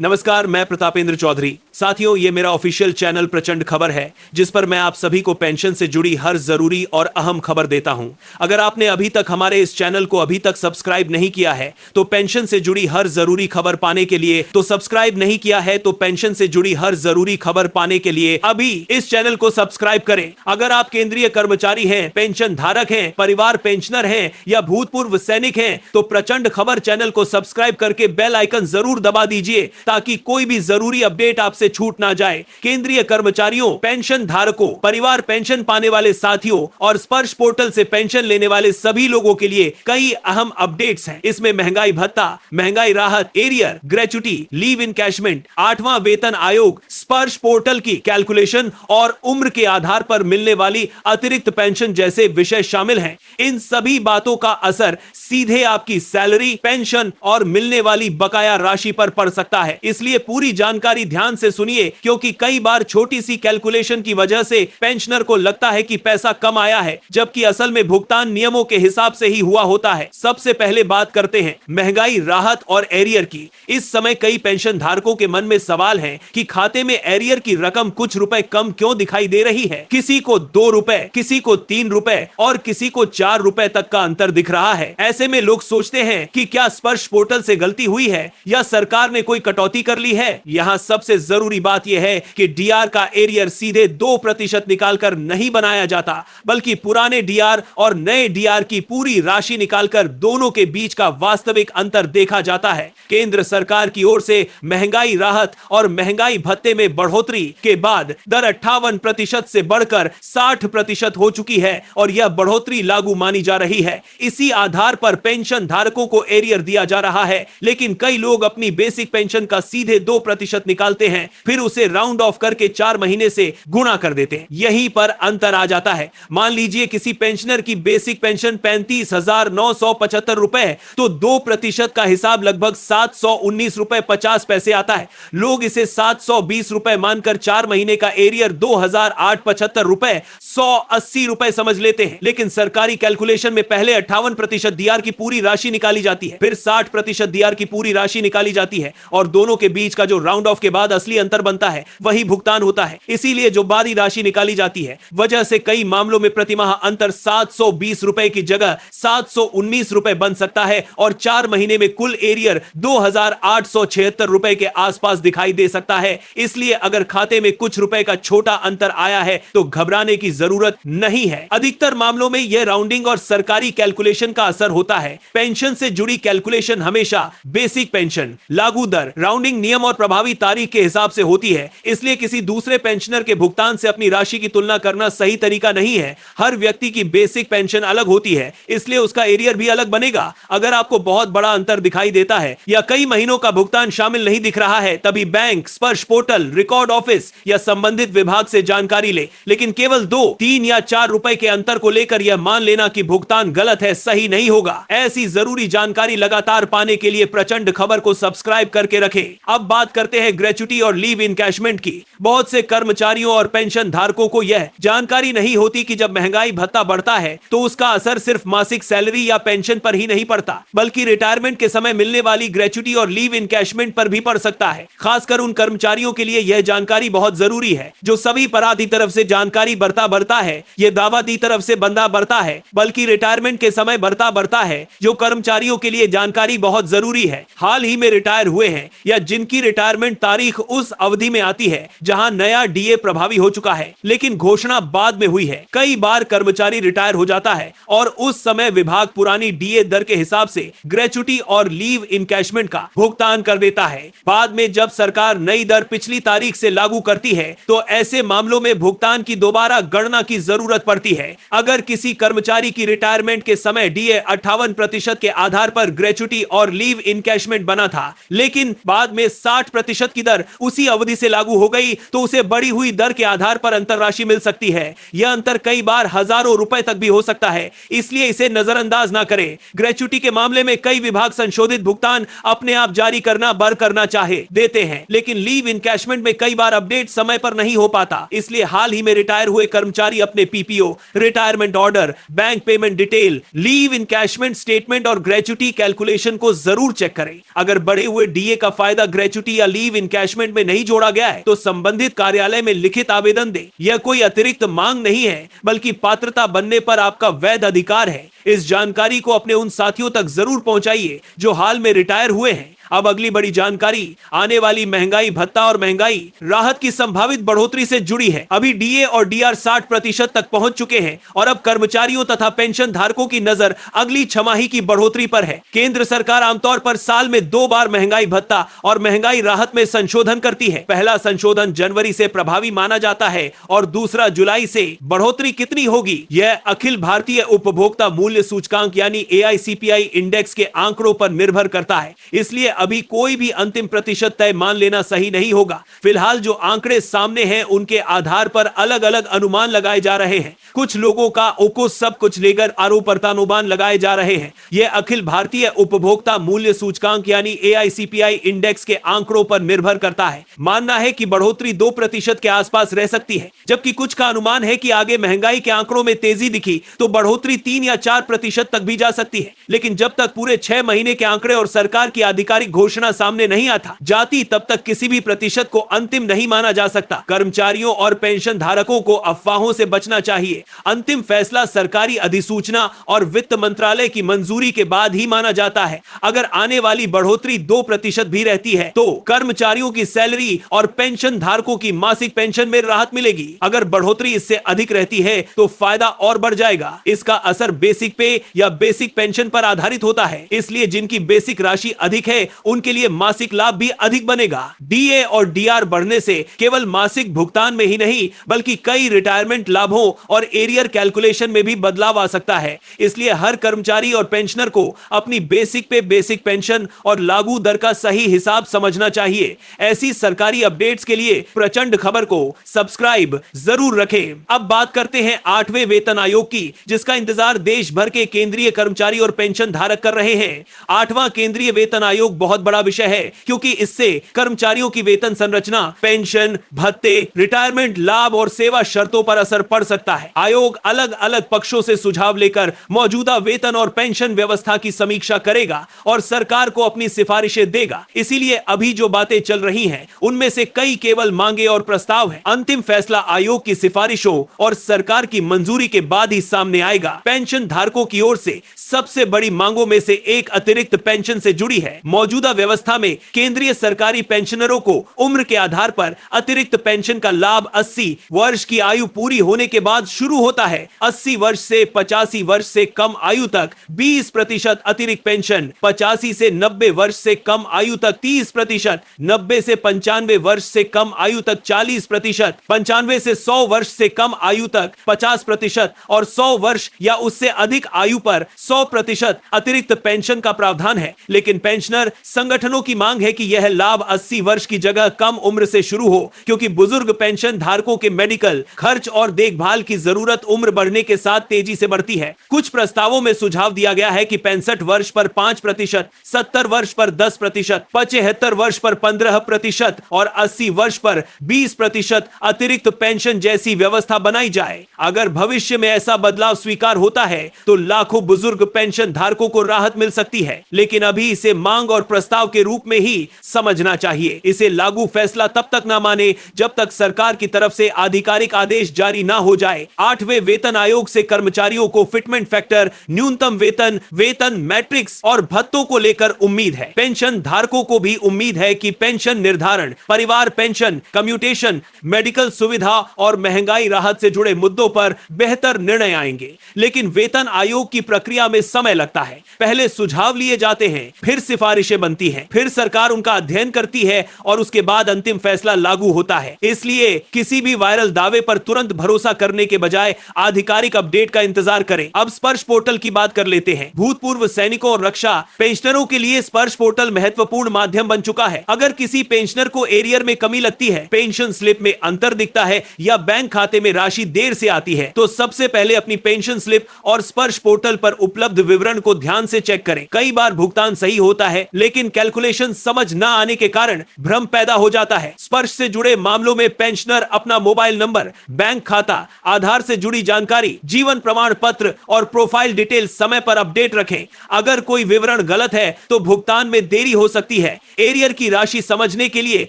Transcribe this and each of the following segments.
नमस्कार, मैं प्रतापेंद्र चौधरी। साथियों, ये मेरा ऑफिशियल चैनल प्रचंड खबर है, जिस पर मैं आप सभी को पेंशन से जुड़ी हर जरूरी और अहम खबर देता हूं। अगर आपने अभी तक हमारे इस चैनल को अभी तक सब्सक्राइब नहीं किया है तो पेंशन से जुड़ी हर जरूरी खबर पाने के लिए सब्सक्राइब नहीं किया है तो पेंशन से जुड़ी हर जरूरी खबर पाने के लिए अभी इस चैनल को सब्सक्राइब करें। अगर आप केंद्रीय कर्मचारी हैं, पेंशन धारक हैं, परिवार पेंशनर हैं या भूतपूर्व सैनिक हैं तो प्रचंड खबर चैनल को सब्सक्राइब करके बेल आइकन जरूर दबा दीजिए ताकि कोई भी जरूरी अपडेट आपसे छूट ना जाए। केंद्रीय कर्मचारियों, पेंशन धारकों, परिवार पेंशन पाने वाले साथियों और स्पर्श पोर्टल से पेंशन लेने वाले सभी लोगों के लिए कई अहम अपडेट्स हैं। इसमें महंगाई भत्ता, महंगाई राहत, एरियर, ग्रेच्युटी, लीव इनकैशमेंट, 8वां वेतन आयोग, स्पर्श पोर्टल की कैलकुलेशन और उम्र के आधार पर मिलने वाली अतिरिक्त पेंशन जैसे विषय शामिल हैं। इन सभी बातों का असर सीधे आपकी सैलरी, पेंशन और मिलने वाली बकाया राशि पर पड़ सकता है। इसलिए पूरी जानकारी ध्यान से सुनिए, क्योंकि कई बार छोटी सी कैलकुलेशन की वजह से पेंशनर को लगता है कि पैसा कम आया है, जबकि असल में भुगतान नियमों के हिसाब से ही हुआ होता है। सबसे पहले बात करते हैं महंगाई राहत और एरियर की। इस समय कई पेंशन धारकों के मन में सवाल है कि खाते में एरियर की रकम कुछ रुपए कम क्यों दिखाई दे रही है। किसी को 2 रुपए, किसी को 3 रुपए और किसी को 4 रुपए तक का अंतर दिख रहा है। ऐसे में लोग सोचते हैं कि क्या स्पर्श पोर्टल से गलती हुई है या सरकार ने कोई कटौती कर ली है। यहां सबसे जरूरी बात यह है कि डीआर का एरियर सीधे 2% निकालकर नहीं बनाया जाता, बल्कि पुराने डीआर और नए डीआर की पूरी राशि निकालकर दोनों के बीच का वास्तविक अंतर देखा जाता है। केंद्र सरकार की ओर से महंगाई राहत और महंगाई भत्ते में बढ़ोतरी के बाद दर 58% से बढ़कर 60% हो चुकी है और यह बढ़ोतरी लागू मानी जा रही है। इसी आधार पर पेंशन धारकों को एरियर दिया जा रहा है, लेकिन कई लोग अपनी बेसिक पेंशन का सीधे 2% निकालते हैं, फिर उसे राउंड ऑफ करके 4 महीने से गुणा कर देते हैं। यहीं पर अंतर आ जाता है। मान लीजिए किसी पेंशनर की बेसिक पेंशन 35,975 रुपए है तो 2% का हिसाब लगभग 719 रुपए 50 पैसे आता है। लोग इसे 720 रुपए मानकर 4 महीने का एरियर 2,875 रुपए 180 रुपए समझ लेते हैं। लेकिन सरकारी कैलकुलेशन में पहले 58% डीआर की पूरी राशि निकाली जाती है, फिर 60% डीआर की पूरी राशि निकाली जाती है और दोनों के बीच का जो राउंड ऑफ के बाद असली अंतर बनता है वही भुगतान होता है। इसीलिए जो बादी राशि निकाली जाती है, वजह से कई मामलों में प्रतिमाह अंतर 720 रुपए की जगह 719 रुपए बन सकता है और 4 महीने में कुल एरियर 2,876 रुपए के आसपास दिखाई दे सकता है। इसलिए अगर खाते में कुछ रुपए का छोटा अंतर आया है तो घबराने की जरूरत नहीं है। अधिकतर मामलों में यह राउंडिंग और सरकारी कैलकुलेशन का असर होता है। पेंशन से जुड़ी कैलकुलेशन हमेशा बेसिक पेंशन, लागू दर, राउंडिंग नियम और प्रभावी तारीख के हिसाब से होती है। इसलिए किसी दूसरे पेंशनर के भुगतान से अपनी राशि की तुलना करना सही तरीका नहीं है। हर व्यक्ति की बेसिक पेंशन अलग होती है, इसलिए उसका एरियर भी अलग बनेगा। अगर आपको बहुत बड़ा अंतर दिखाई देता है या कई महीनों का भुगतान शामिल नहीं दिख रहा है, तभी बैंक, स्पर्श पोर्टल, रिकॉर्ड ऑफिस या संबंधित विभाग से जानकारी ले। लेकिन केवल 2, 3 या 4 रुपए के अंतर को लेकर यह मान लेना कि भुगतान गलत है, सही नहीं होगा। ऐसी जरूरी जानकारी लगातार पाने के लिए प्रचंड खबर को सब्सक्राइब करके रखें। अब बात करते हैं ग्रेच्युटी और लीव इनकैशमेंट की। बहुत से कर्मचारियों और पेंशन धारकों को यह जानकारी नहीं होती कि जब महंगाई भत्ता बढ़ता है तो उसका असर सिर्फ मासिक सैलरी या पेंशन पर ही नहीं पड़ता, बल्कि रिटायरमेंट के समय मिलने वाली ग्रेच्युटी और लीव इनकैशमेंट पर भी पड़ सकता है। खासकर उन कर्मचारियों के लिए यह जानकारी बहुत जरूरी है जो सभी पराधी तरफ से जानकारी बढ़ता है, यह दावा दी तरफ से बंदा बढ़ता है, बल्कि रिटायरमेंट के समय बढ़ता है। जो कर्मचारियों के लिए जानकारी बहुत जरूरी है, हाल ही में रिटायर हुए हैं या जिनकी रिटायरमेंट तारीख उस अवधि में आती है जहां नया डीए प्रभावी हो चुका है, लेकिन घोषणा बाद में हुई है। कई बार कर्मचारी रिटायर हो जाता है और उस समय विभाग पुरानी डीए दर के हिसाब से ग्रेच्युटी और लीव इनकैशमेंट का भुगतान कर देता है। बाद में जब सरकार नई दर पिछली तारीख से लागू करती है तो ऐसे मामलों में भुगतान की दोबारा गणना की जरूरत पड़ती है। अगर किसी कर्मचारी की रिटायरमेंट के समय डीए 58% के आधार पर ग्रेच्युटी और लीव इनकैशमेंट बना था, लेकिन बाद में 60% की दर उसी अवधि से लागू हो गई तो उसे बढ़ी हुई दर के आधार पर अंतर राशि मिल सकती है। यह अंतर कई बार हजारों रुपए तक भी हो सकता है, इसलिए इसे नजरअंदाज ना करें। ग्रेच्युटी के मामले में कई विभाग संशोधित भुगतान अपने आप जारी करना चाहे देते हैं, लेकिन लीव इनकैशमेंट में कई बार अपडेट समय पर नहीं हो पाता। इसलिए हाल ही में रिटायर हुए कर्मचारी अपने PPO, retirement order, bank payment detail, leave encashment statement और ग्रेच्युटी कैलकुलेशन को जरूर चेक करें। अगर बढ़े हुए डीए का फायदा फायदा ग्रेच्युटी या लीव इनकैशमेंट में नहीं जोड़ा गया है तो संबंधित कार्यालय में लिखित आवेदन दें। यह कोई अतिरिक्त मांग नहीं है बल्कि पात्रता बनने पर आपका वैध अधिकार है। इस जानकारी को अपने उन साथियों तक जरूर पहुंचाइए जो हाल में रिटायर हुए हैं। अब अगली बड़ी जानकारी आने वाली महंगाई भत्ता और महंगाई राहत की संभावित बढ़ोतरी से जुड़ी है। अभी डीए और डीआर 60% तक पहुंच चुके हैं और अब कर्मचारियों तथा पेंशन धारकों की नजर अगली छमाही की बढ़ोतरी पर है। केंद्र सरकार आमतौर पर साल में 2 बार महंगाई भत्ता और महंगाई राहत में संशोधन करती है। पहला संशोधन जनवरी से प्रभावी माना जाता है और दूसरा जुलाई से। बढ़ोतरी कितनी होगी यह अखिल भारतीय उपभोक्ता मूल्य सूचकांक यानी AICPI इंडेक्स के आंकड़ों पर निर्भर करता है, इसलिए अभी कोई भी अंतिम प्रतिशत तय मान लेना सही नहीं होगा। फिलहाल जो आंकड़े सामने हैं उनके आधार पर अलग अलग अनुमान लगाए जा रहे हैं। कुछ लोगों का ओको सब कुछ लेकर आरोपर्तानुमान लगाए जा रहे हैं। यह अखिल भारतीय उपभोक्ता मूल्य सूचकांक यानी AICPI इंडेक्स के आंकड़ों पर निर्भर करता है। मानना है कि बढ़ोतरी 2% के आसपास रह सकती है, जबकि कुछ का अनुमान है कि आगे महंगाई के आंकड़ों में तेजी दिखी तो बढ़ोतरी 3 या 4% तक भी जा सकती है। लेकिन जब तक पूरे 6 महीने के आंकड़े और सरकार की आधिकारिक घोषणा सामने नहीं आता जाती तब तक किसी भी प्रतिशत को अंतिम नहीं माना जा सकता। कर्मचारियों और पेंशन धारकों को अफवाहों से बचना चाहिए। अंतिम फैसला सरकारी अधिसूचना और वित्त मंत्रालय की मंजूरी के बाद ही माना जाता है। अगर आने वाली बढ़ोतरी 2% भी रहती है तो कर्मचारियों की सैलरी और पेंशन धारकों की मासिक पेंशन में राहत मिलेगी। अगर बढ़ोतरी इससे अधिक रहती है तो फायदा और बढ़ जाएगा। इसका असर बेसिक पे या बेसिक पेंशन पर आधारित होता है, इसलिए जिनकी बेसिक राशि अधिक है उनके लिए मासिक लाभ भी अधिक बनेगा। डीए और डीआर बढ़ने से केवल मासिक भुगतान में ही नहीं बल्कि कई रिटायरमेंट लाभों और एरियर कैलकुलेशन में भी बदलाव आ सकता है। इसलिए हर कर्मचारी और पेंशनर को अपनी बेसिक पे बेसिक पेंशन और लागू दर का सही हिसाब समझना चाहिए। ऐसी सरकारी अपडेट्स के लिए प्रचंड खबर को सब्सक्राइब जरूर रखें। अब बात करते हैं 8वें वेतन आयोग की, जिसका इंतजार देश भर के केंद्रीय कर्मचारी और पेंशन धारक कर रहे हैं। 8वां केंद्रीय वेतन आयोग बहुत बड़ा विषय है क्योंकि इससे कर्मचारियों की वेतन संरचना, पेंशन, भत्ते, रिटायरमेंट लाभ और सेवा शर्तों पर असर पड़ सकता है। आयोग अलग अलग पक्षों से सुझाव लेकर मौजूदा वेतन और पेंशन व्यवस्था की समीक्षा करेगा और सरकार को अपनी सिफारिशें देगा। इसीलिए अभी जो बातें चल रही हैं उनमें से कई केवल मांगे और प्रस्ताव हैं। अंतिम फैसला आयोग की सिफारिशों और सरकार की मंजूरी के बाद ही सामने आएगा। पेंशन धारकों की ओर से सबसे बड़ी मांगों में से एक अतिरिक्त पेंशन से जुड़ी है। मौजूदा व्यवस्था में केंद्रीय सरकारी पेंशनरों को उम्र के आधार पर अतिरिक्त पेंशन का लाभ 80 वर्ष की आयु पूरी होने के बाद शुरू होता है। 80 वर्ष से 85 वर्ष से कम आयु तक 20% अतिरिक्त पेंशन, 85 से 90 वर्ष से कम आयु तक 30%, 90 से 95 वर्ष से कम आयु तक 40%, 95 से 100 वर्ष से कम आयु तक 50% और 100 वर्ष या उससे अधिक आयु पर 100% अतिरिक्त पेंशन का प्रावधान है। लेकिन पेंशनर संगठनों की मांग है कि यह लाभ 80 वर्ष की जगह कम उम्र से शुरू हो, क्योंकि बुजुर्ग पेंशन धारकों के मेडिकल खर्च और देखभाल की जरूरत उम्र बढ़ने के साथ तेजी से बढ़ती है। कुछ प्रस्तावों में सुझाव दिया गया है कि 65 वर्ष पर 5%, 70 वर्ष पर 10%, 75 वर्ष पर 15% और 80 वर्ष पर 20% अतिरिक्त पेंशन जैसी व्यवस्था बनाई जाए। अगर भविष्य में ऐसा बदलाव स्वीकार होता है तो लाखों बुजुर्ग पेंशन धारकों को राहत मिल सकती है, लेकिन अभी इसे मांग और प्रस्ताव के रूप में ही समझना चाहिए। इसे लागू फैसला तब तक ना माने जब तक सरकार की तरफ से आधिकारिक आदेश जारी ना हो जाए। 8वें वेतन आयोग से कर्मचारियों को फिटमेंट फैक्टर, न्यूनतम वेतन, वेतन मैट्रिक्स और भत्तों को लेकर उम्मीद है। पेंशन धारकों को भी उम्मीद है कि पेंशन निर्धारण, परिवार पेंशन, कम्यूटेशन, मेडिकल सुविधा और महंगाई राहत से जुड़े मुद्दों पर बेहतर निर्णय आएंगे। लेकिन वेतन आयोग की प्रक्रिया में समय लगता है। पहले सुझाव लिए जाते हैं, फिर सिफारिशें बनती हैं, फिर सरकार उनका अध्ययन करती है और उसके बाद अंतिम फैसला लागू होता है। इसलिए किसी भी वायरल दावे पर तुरंत भरोसा करने के बजाय आधिकारिक अपडेट का इंतजार करें। अब स्पर्श पोर्टल की बात कर लेते हैं। भूतपूर्व सैनिकों और रक्षा पेंशनरों के लिए स्पर्श पोर्टल महत्वपूर्ण माध्यम बन चुका है। अगर किसी पेंशनर को एरियर में कमी लगती है, पेंशन स्लिप में अंतर दिखता है या बैंक खाते में राशि देर से आती है, तो सबसे पहले अपनी पेंशन स्लिप और स्पर्श पोर्टल पर उपलब्ध विवरण को ध्यान से चेक करें। कई बार भुगतान सही होता है लेकिन कैलकुलेशन समझ ना आने के कारण भ्रम पैदा हो जाता है। स्पर्श से जुड़े मामलों में पेंशनर अपना मोबाइल नंबर, बैंक खाता, आधार से जुड़ी जानकारी, जीवन प्रमाण पत्र और प्रोफाइल डिटेल समय पर अपडेट रखें। अगर कोई विवरण गलत है तो भुगतान में देरी हो सकती है। एरियर की राशि समझने के लिए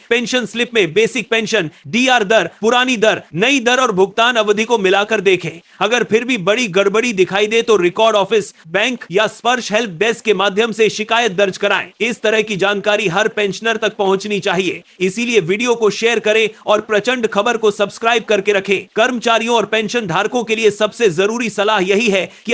पेंशन स्लिप में बेसिक पेंशन, डीआर दर, पुरानी दर, नई दर और भुगतान अवधि को मिलाकर देखें। अगर फिर भी बड़ी गड़बड़ी दिखाई दे तो रिकॉर्ड ऑफिस, बैंक या स्पर्श हेल्प डेस्क के माध्यम से शिकायत दर्ज कराएं। इस तरह की जानकारी हर पेंशनर तक पहुंचनी चाहिए, इसीलिए वीडियो को शेयर करें और प्रचंड खबर को सब्सक्राइब करके रखें। कर्मचारियों और पेंशन धारकों के लिए सबसे जरूरी सलाह यही है कि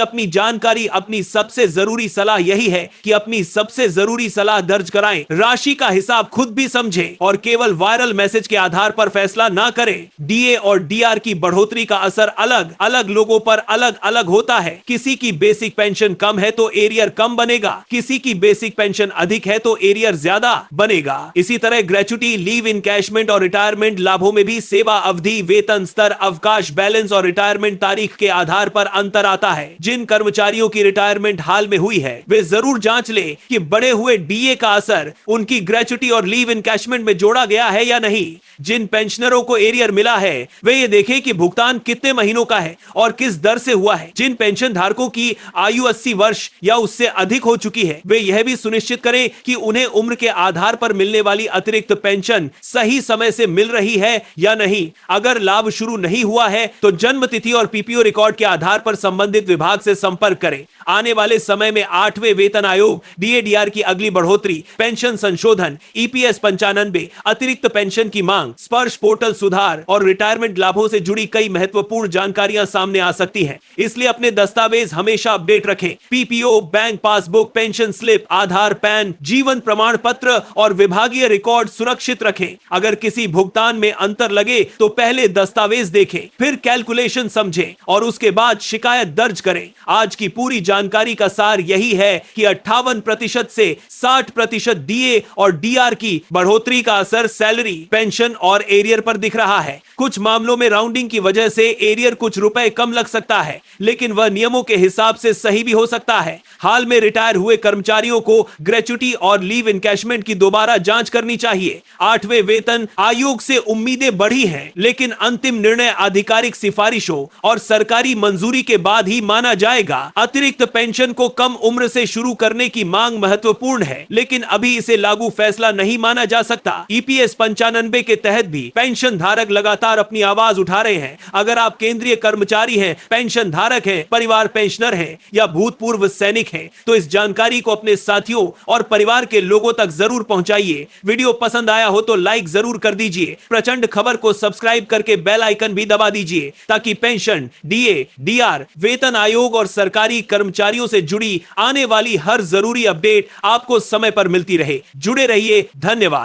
अपनी सबसे जरूरी सलाह दर्ज कराएं। राशि का हिसाब खुद भी समझें और केवल वायरल मैसेज के आधार पर फैसला ना करें। डीए और डीआर की बढ़ोतरी का असर अलग अलग लोगों पर अलग अलग होता है। किसी की बेसिक पेंशन कम है तो एरियर कम बनेगा, किसी की बेसिक पेंशन अधिक है तो एरियर ज्यादा बनेगा। इसी तरह ग्रेच्युटी, लीव इनकैशमेंट और रिटायरमेंट लाभों में भी सेवा अवधि, वेतन स्तर, अवकाश बैलेंस और रिटायरमेंट तारीख के आधार पर अंतर आता है। जिन कर्मचारियों की रिटायरमेंट हाल में हुई है वे जरूर जांच ले कि बढ़े हुए डीए का असर उनकी ग्रेच्युटी और लीव इनकैशमेंट में जोड़ा गया है या नहीं। जिन पेंशनरों को एरियर मिला है वे ये देखें कि भुगतान कितने महीनों का है और किस दर से हुआ है। जिन पेंशन धारकों की आयु 80 वर्ष या उससे अधिक हो चुकी है वे यह भी सुनिश्चित करें कि उन्हें उम्र के आधार पर मिलने वाली अतिरिक्त पेंशन सही समय से मिल रही है या नहीं। अगर लाभ शुरू नहीं हुआ है तो जन्म तिथि और पीपीओ रिकॉर्ड के आधार पर संबंधित विभाग से संपर्क करें। आने वाले समय में 8वें वेतन आयोग, डीएडीआर की अगली बढ़ोतरी, पेंशन संशोधन, ईपीएस 95, अतिरिक्त पेंशन की मांग, स्पर्श पोर्टल सुधार और रिटायरमेंट लाभों से जुड़ी कई महत्वपूर्ण जानकारियां सामने आ सकती हैं। इसलिए अपने दस्तावेज हमेशा अपडेट रखें। PPO, bank passbook, pension slip, Aadhaar, PAN, जीवन प्रमाण पत्र और विभागीय रिकॉर्ड सुरक्षित रखें। अगर किसी भुगतान में अंतर लगे तो पहले दस्तावेज देखें, फिर कैलकुलेशन समझें और उसके बाद शिकायत दर्ज करें। आज की पूरी जानकारी का सार यही है कि 58% से 60% डीए और डीआर की बढ़ोतरी का असर सैलरी, पेंशन और एरियर पर दिख रहा है। कुछ मामलों में राउंडिंग की वजह से एरियर कुछ रुपए कम लग सकता है, लेकिन वह नियमों के हिसाब से सही भी हो सकता है। हाल में रिटायर हुए कर्मचारियों को ग्रेच्युटी और लीव इनकैशमेंट की दोबारा जांच करनी चाहिए। 8वें वेतन आयोग से उम्मीदें बढ़ी हैं, लेकिन अंतिम निर्णय आधिकारिक सिफारिशों और सरकारी मंजूरी के बाद ही माना जाएगा। अतिरिक्त पेंशन को कम उम्र से शुरू करने की मांग महत्वपूर्ण है, लेकिन अभी इसे लागू फैसला नहीं माना जा सकता। ईपीएस 95 के तहत भी पेंशन धारक लगातार अपनी आवाज उठा रहे हैं। अगर आप केंद्रीय कर्मचारी हैं, पेंशन धारक हैं, परिवार पेंशनर हैं या भूतपूर्व सैनिक हैं, तो इस जानकारी को अपने साथियों और परिवार के लोगों तक जरूर पहुंचाइए। वीडियो पसंद आया हो तो लाइक जरूर कर दीजिए। प्रचंड खबर को सब्सक्राइब करके बेल आइकन भी दबा दीजिए ताकि पेंशन, डीए, डीआर, वेतन आयोग और सरकारी कर्मचारियों से जुड़ी आने वाली हर जरूरी अपडेट आपको समय पर मिलती रहे। जुड़े रहिए। धन्यवाद।